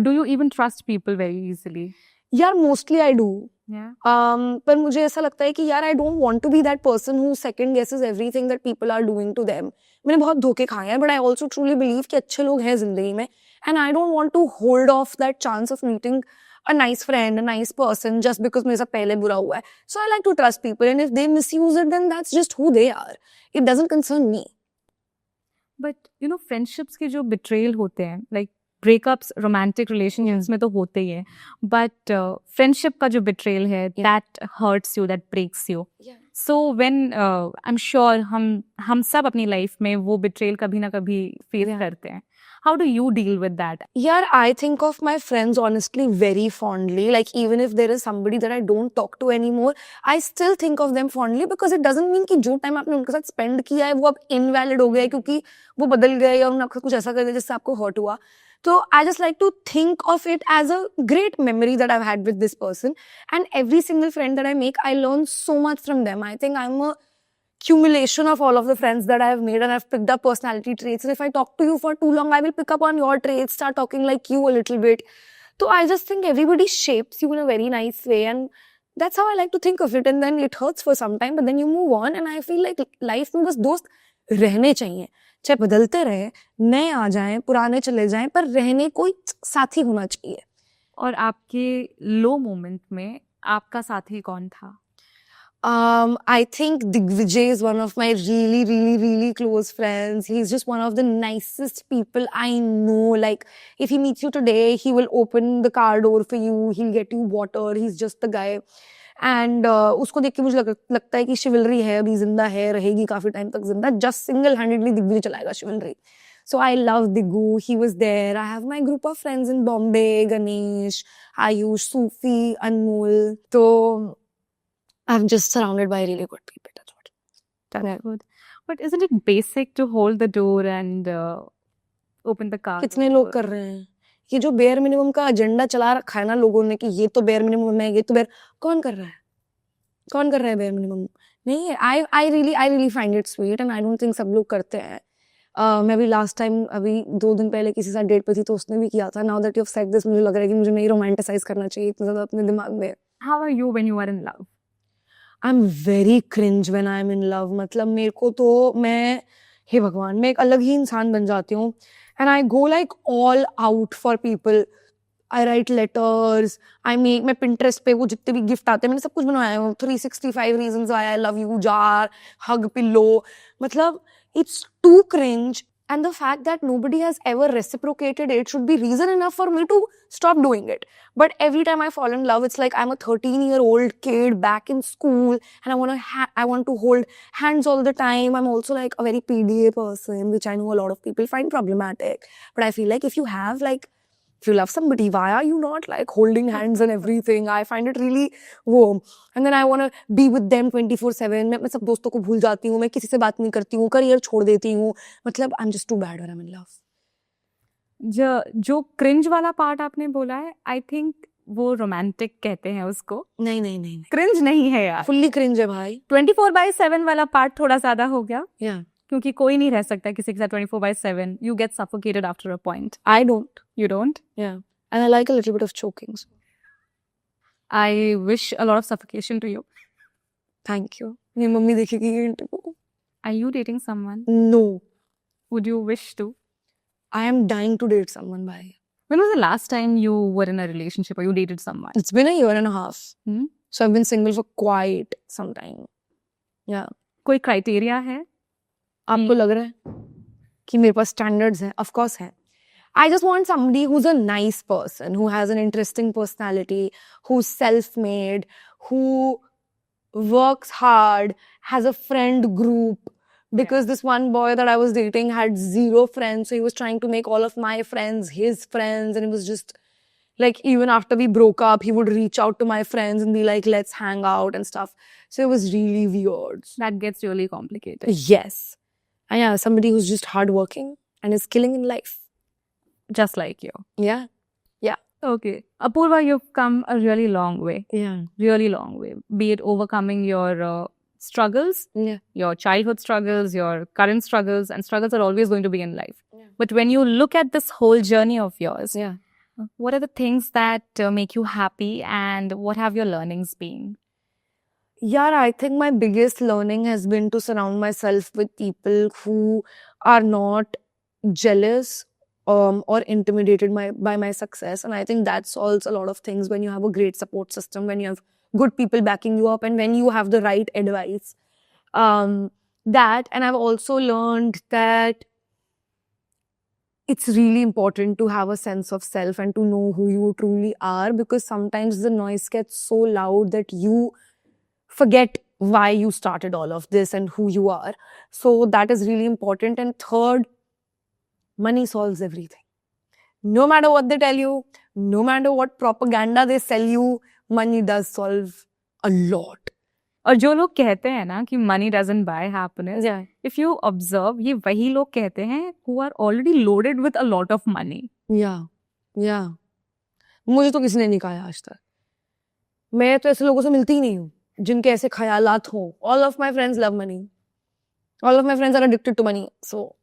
Do you even trust people very easily? यार mostly I do Yeah. पर मुझे ऐसा लगता है कि यार I don't want to be that person who second guesses everything that people are doing to them. मैंने बहुत धोखे खाए हैं but I also truly believe कि अच्छे लोग हैं जिंदगी में and I don't want to hold of that chance of meeting a nice friend, a nice person just because मेरे साथ पहले बुरा हुआ है. So I like to trust people and if they misuse it then that's just who they are. It doesn't concern me. But you know, friendships के जो betrayal होते हैं, like breakups, romantic relationships में तो होते ही हैं, but friendship का जो betrayal है, that hurts you, that breaks you. Yeah. So when I'm sure हम सब अपनी life में वो betrayal कभी ना कभी face करते हैं. How do you deal with that? Yeah, I think of my friends honestly very fondly. Like even if there is somebody that I don't talk to anymore, I still think of them fondly because it doesn't mean कि जो time आपने उनके साथ spend किया है वो अब invalid हो गया है क्योंकि वो बदल गए या उन्होंने आपको कुछ ऐसा कर दिया जिससे आपको hurt हुआ. So I just like to think of it as a great memory that I've had with this person. And every single friend that I make, I learn so much from them. I think I'm a accumulation of all of the friends that I have made and I've picked up personality traits. And if I talk to you for too long, I will pick up on your traits, start talking like you a little bit. So I just think everybody shapes you in a very nice way and that's how I like to think of it. And then it hurts for some time, but then you move on and I feel like life में बस दोस्त रहने चाहिए. चाहे बदलते रहे, नए आ जाएं, पुराने चले जाएं, पर रहने कोई साथी होना चाहिए. और आपके लो मोमेंट में आपका साथी कौन था? I think Digvijay is one of my really, really, really close friends. He's just one of the nicest people I know. Like, if he meets you today, he will open the car door for you. He'll get you water. He's just the guy. And उसको देख के मुझे लगता है कि शिवलरी है, अभी जिंदा है, रहेगी काफी टाइम तक जिंदा. Just single-handedly Digvijay चलाएगा शिवलरी. So I love Diggu. He was there. I have my group of friends in Bombay, Ganesh, Ayush, Sufi, Anmol. So I'm just surrounded by really good people. That's what. That's good. But isn't it basic to hold the door and open the car? कितने लोग कर रहे हैं? ये जो bare minimum का agenda चला रखा है ना लोगों ने कि ये तो bare minimum है, ये तो bare, कौन कर रहा है? कौन कर रहा है bare minimum? नहीं है. I really find it sweet and I don't think सब लोग करते हैं. मैं भी लास्ट टाइम अभी 2 दिन पहले किसी साथ डेट पे थी तो उसने भी किया था. Now that you've said this, मुझे लग रहा है कि मुझे नहीं रोमांटिसाइज करना चाहिए इतना ज़्यादा अपने दिमाग में. How are you when you are in love? I'm very cringe when I'm in love. मतलब मेरे को तो मैं, हे भगवान, मैं एक अलग ही इंसान बन जाती हूँ. And I go like all out for people. I write letters. मैं Pinterest पे वो जितने भी गिफ्ट आते हैं मैंने सब कुछ बनवाया है. 365 reasons why I love you jar, hug pillow. मतलब it's too cringe. And the fact that nobody has ever reciprocated it should be reason enough for me to stop doing it. But every time I fall in love, it's like I'm a 13-year-old kid back in school and I want to hold hands all the time. I'm also like a very PDA person, which I know a lot of people find problematic. But I feel like if you love somebody, why are you not like holding hands and everything? I find it really warm. And then I want to be with them 24/7. मैं सब दोस्तों को भूल जाती हूँ, मैं किसी से बात नहीं करती हूँ, करियर छोड़ देती हूँ. मतलब I'm just too bad when I'm in love. जो क्रिंज वाला पार्ट आपने बोला है, आई थिंक वो रोमांटिक कहते हैं उसको. नहीं. क्रिंज नहीं है यार. फुल्ली क्रिंज है भाई. 24/7 वाला पार्ट थोड़ा ज्यादा हो गया. Yeah. क्योंकि कोई नहीं रह सकता किसी के साथ 24/7. You get suffocated after a point. I don't. You don't? Yeah. And I like a little bit of choking. So. I wish a lot of suffocation to you. Thank you. मेरी mummy देखेगी ये interview. Are you dating someone? No. Would you wish to? I am dying to date someone, bhai. When was the last time you were in a relationship or you dated someone? It's been a year and a half. Hmm? So I've been single for quite some time. Yeah. कोई criteria है? आपको लग रहा है कि मेरे पास standards हैं? Of course है. I just want somebody who's a nice person, who has an interesting personality, who's self-made, who works hard, has a friend group. Because this one boy that I was dating had 0 friends, so he was trying to make all of my friends his friends, and it was just like even after we broke up, he would reach out to my friends and be like, let's hang out and stuff. So it was really weird. That gets really complicated. Yes. And yeah, somebody who's just hardworking and is killing in life. Just like you. Yeah. Yeah. Okay. Apurva, you've come a really long way. Yeah. Really long way. Be it overcoming your struggles, Yeah. your childhood struggles, your current struggles, and struggles are always going to be in life. Yeah. But when you look at this whole journey of yours, Yeah. What are the things that make you happy, and what have your learnings been? Yeah, I think my biggest learning has been to surround myself with people who are not jealous or intimidated by my success. And I think that solves a lot of things when you have a great support system, when you have good people backing you up, and when you have the right advice. And I've also learned that it's really important to have a sense of self and to know who you truly are, because sometimes the noise gets so loud that you forget why you started all of this and who you are. So that is really important. And third, money solves everything. No matter what they tell you, no matter what propaganda they sell you, money does solve a lot. और जो लोग कहते हैं ना कि money doesn't buy happiness, Yeah. if you observe, ये वही लोग कहते हैं who are already loaded with a lot of money. Yeah. मुझे तो किसी ने नहीं कहा आज तक. मैं तो ऐसे लोगों से मिलती ही नहीं हूँ जिनके ऐसे ख्यालात हो. All of my friends love money. All of my friends are addicted to money. So